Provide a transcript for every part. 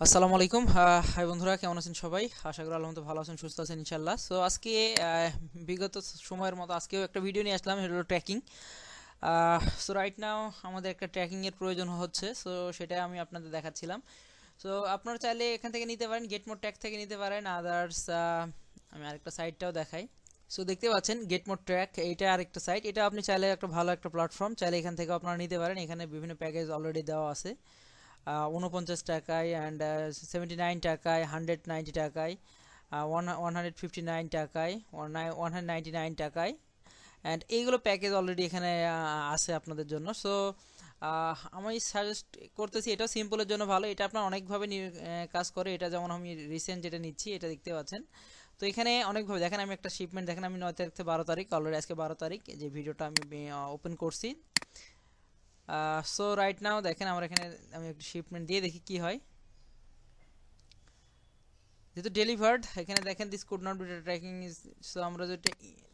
আসসালামু আলাইকুম। হাই বন্ধুরা, কেমন আছেন সবাই? আশা করি আল্লাহ ভালো আছেন, সুস্থ আছেন ইনশাল্লাহ। সো আজকে বিগত সময়ের মতো আজকেও একটা ভিডিও নিয়ে আসলাম, এটা হলো ট্র্যাকিং। সো রাইট নাও আমাদের একটা ট্র্যাকিংয়ের প্রয়োজন হচ্ছে, সো সেটা আমি আপনাদের দেখাচ্ছিলাম। সো আপনারা চাইলে এখান থেকে নিতে পারেন, গেট মোড ট্র্যাক থেকে নিতে পারেন। আদার্স আমি আরেকটা সাইটটাও দেখাই। সো দেখতে পাচ্ছেন গেট মোড ট্র্যাক, এইটা আরেকটা সাইট। এটা আপনি চাইলে একটা ভালো একটা প্ল্যাটফর্ম, চাইলে এখান থেকে আপনারা নিতে পারেন। এখানে বিভিন্ন প্যাকেজ অলরেডি দেওয়া আছে 49 টাকায় অ্যান্ড 79 টাকায়, 190 টাকায়, 159 টাকায়, 199 টাকায়। অ্যান্ড এইগুলো প্যাকেজ অলরেডি এখানে আছে আপনাদের জন্য। সো আমি সাজেস্ট করতেছি, এটাও সিম্পলের জন্য ভালো। এটা আপনার অনেকভাবে কাজ করে। এটা যেমন আমি রিসেন্ট যেটা নিচ্ছি এটা দেখতে পাচ্ছেন। তো এখানে অনেকভাবে দেখেন, আমি একটা শিপমেন্ট দেখেন, আমি 9 তারিখ থেকে 12 তারিখ, অলরেডি আজকে 12 তারিখ যে ভিডিওটা আমি ওপেন করছি। সো রাইট নাও দেখেন আমরা এখানে, আমি একটা শিপমেন্ট দিয়ে দেখি কি হয়। যেহেতু ডেলিভার্ড, এখানে দেখেন this could not be tracking is. So আমরা যেটা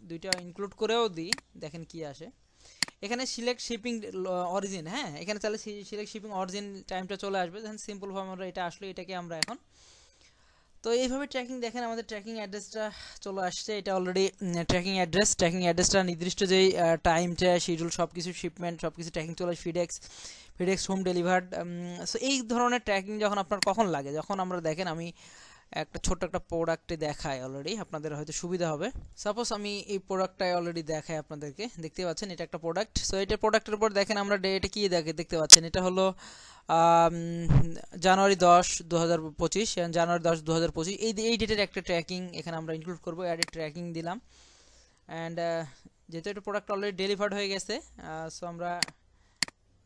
দুইটা ইনক্লুড করেও দিই, দেখেন কি আসে। এখানে সিলেক্ট শিপিং অরিজিন, হ্যাঁ এখানে তাহলে সিলেক্ট শিপিং অরিজিন টাইমটা চলে আসবে। দেখেন সিম্পলভাবে আমরা এটা আসলে এটাকে আমরা এখন, তো এইভাবে ট্র্যাকিং দেখেন আমাদের ট্র্যাকিং অ্যাড্রেসটা চলে আসছে। এটা অলরেডি ট্র্যাকিং অ্যাড্রেসটা নির্দিষ্ট যেই টাইমটা, শিডিউল, সব কিছু শিপমেন্ট সব কিছু ট্র্যাকিং চলে আসে। FedEx home delivered. সো এই ধরনের ট্র্যাকিং যখন আপনার কখন লাগে, যখন আমরা দেখেন আমি একটা ছোট্ট একটা প্রোডাক্টে দেখাই, অলরেডি আপনাদের হয়তো সুবিধা হবে। সাপোজ আমি এই প্রোডাক্টটাই অলরেডি দেখাই আপনাদেরকে, দেখতে পাচ্ছেন এটা একটা প্রোডাক্ট। সো এটা প্রোডাক্টের উপর দেখেন আমরা ডেটে কি দেখতে পাচ্ছেন, এটা হলো জানুয়ারি 10, 2025, জানুয়ারি 10, 2025। এই ডেটের একটা ট্র্যাকিং এখানে আমরা ইনক্লুড করবো, অ্যাডেড ট্র্যাকিং দিলাম। অ্যান্ড যেহেতু একটা প্রোডাক্ট অলরেডি ডেলিভার্ড হয়ে গেছে, সো আমরা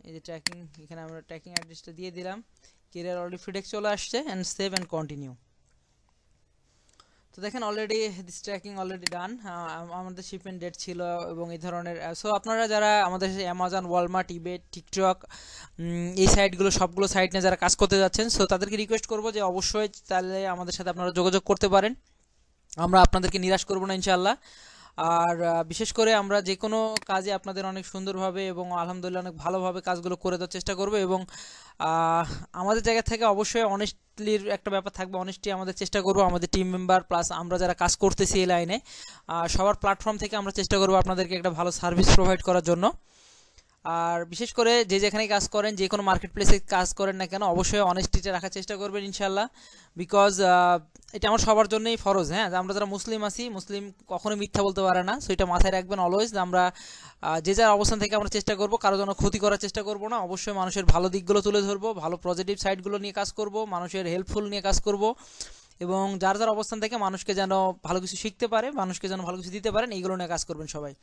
এই যে ট্র্যাকিং, এখানে আমরা ট্র্যাকিং অ্যাড্রেসটা দিয়ে দিলাম। কেরিয়ার অলরেডি ফিডেক্স চলে আসছে, অ্যান্ড সেভ অ্যান্ড কন্টিনিউ। তো দেখেন already this tracking already done. আমাদের শিপমেন্ট ডেট ছিল এবং এই ধরনের। সো আপনারা যারা আমাদের অ্যামাজন, ওয়ালমার্ট, ইবে, টিকটক, এই সাইটগুলো সবগুলো সাইট নিয়ে যারা কাজ করতে যাচ্ছেন, সো তাদেরকে রিকোয়েস্ট করবো যে অবশ্যই তাহলে আমাদের সাথে আপনারা যোগাযোগ করতে পারেন। আমরা আপনাদেরকে নিরাশ করব না ইনশাআল্লাহ। আর বিশেষ করে আমরা যে কোনো কাজে আপনাদের অনেক সুন্দরভাবে এবং আলহামদুলিল্লাহ অনেক ভালোভাবে কাজগুলো করে দেওয়ার চেষ্টা করব। এবং আমাদের জায়গা থেকে অবশ্যই অনেস্টলির একটা ব্যাপার থাকবে, অনেস্টি আমাদের চেষ্টা করব। আমাদের টিম মেম্বার প্লাস আমরা যারা কাজ করতেছি এই লাইনে, সবার প্ল্যাটফর্ম থেকে আমরা চেষ্টা করব আপনাদেরকে একটা ভালো সার্ভিস প্রোভাইড করার জন্য। আর বিশেষ করে যে যেখানে কাজ করেন, যে কোনো মার্কেট প্লেসে কাজ করেন না কেন, অবশ্যই অনেস্টিটা রাখার চেষ্টা করবেন ইনশাল্লাহ। বিকজ এটা আমার সবার জন্যই ফরজ। হ্যাঁ, আমরা যারা মুসলিম আছি, মুসলিম কখনোই মিথ্যা বলতে পারে না। সো এটা মাথায় রাখবেন অলওয়েজ। আমরা যে যার অবস্থান থেকে আমরা চেষ্টা করব, কারো জন্য ক্ষতি করার চেষ্টা করব না। অবশ্যই মানুষের ভালো দিকগুলো তুলে ধরবো, ভালো পজিটিভ সাইডগুলো নিয়ে কাজ করব, মানুষের হেল্পফুল নিয়ে কাজ করব। এবং যার যার অবস্থান থেকে মানুষকে যেন ভালো কিছু শিখতে পারে, মানুষকে যেন ভালো কিছু দিতে পারেন, এইগুলো নিয়ে কাজ করবেন সবাই।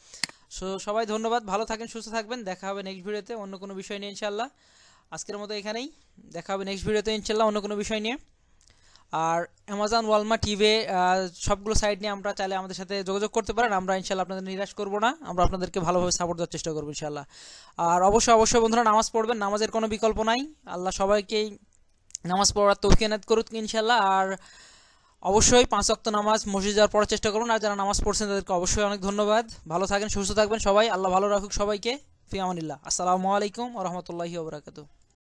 সো সবাই ধন্যবাদ, ভালো থাকেন, সুস্থ থাকবেন। দেখা হবে নেক্সট ভিডিওতে অন্য কোনো বিষয় নিয়ে ইনশাল্লাহ। আজকের মতো এখানেই, দেখা হবে নেক্সট ভিডিওতে ইনশাল্লাহ অন্য কোনো বিষয় নিয়ে। আর অ্যামাজন, ওয়ালমার্ট, ইবে সবগুলো সাইট নিয়ে আমরা চাইলে আমাদের সাথে যোগাযোগ করতে পারেন। আমরা ইনশাল্লাহ আপনাদের নিরাশ করবো না, আমরা আপনাদেরকে ভালোভাবে সাপোর্ট দেওয়ার চেষ্টা করবো ইনশাল্লাহ। আর অবশ্যই বন্ধুরা নামাজ পড়বেন, নামাজের কোনো বিকল্প নাই। আল্লাহ সবাইকেই নামাজ পড়ার তৌফিক এনায়েত করুক ইনশাল্লাহ। আর অবশ্যই 5 ওয়াক্ত নামাজ মসজিদে যাওয়ার পড়ার চেষ্টা করুন। আর যারা নামাজ পড়ছেন তাদেরকে অবশ্যই অনেক ধন্যবাদ। ভালো থাকেন, সুস্থ থাকবেন সবাই। আল্লাহ ভালো রাখুক সবাইকে। ফি আমানিল্লাহ। আসসালামু আলাইকুম ওয়া রাহমাতুল্লাহি ওয়া বারাকাতুহু।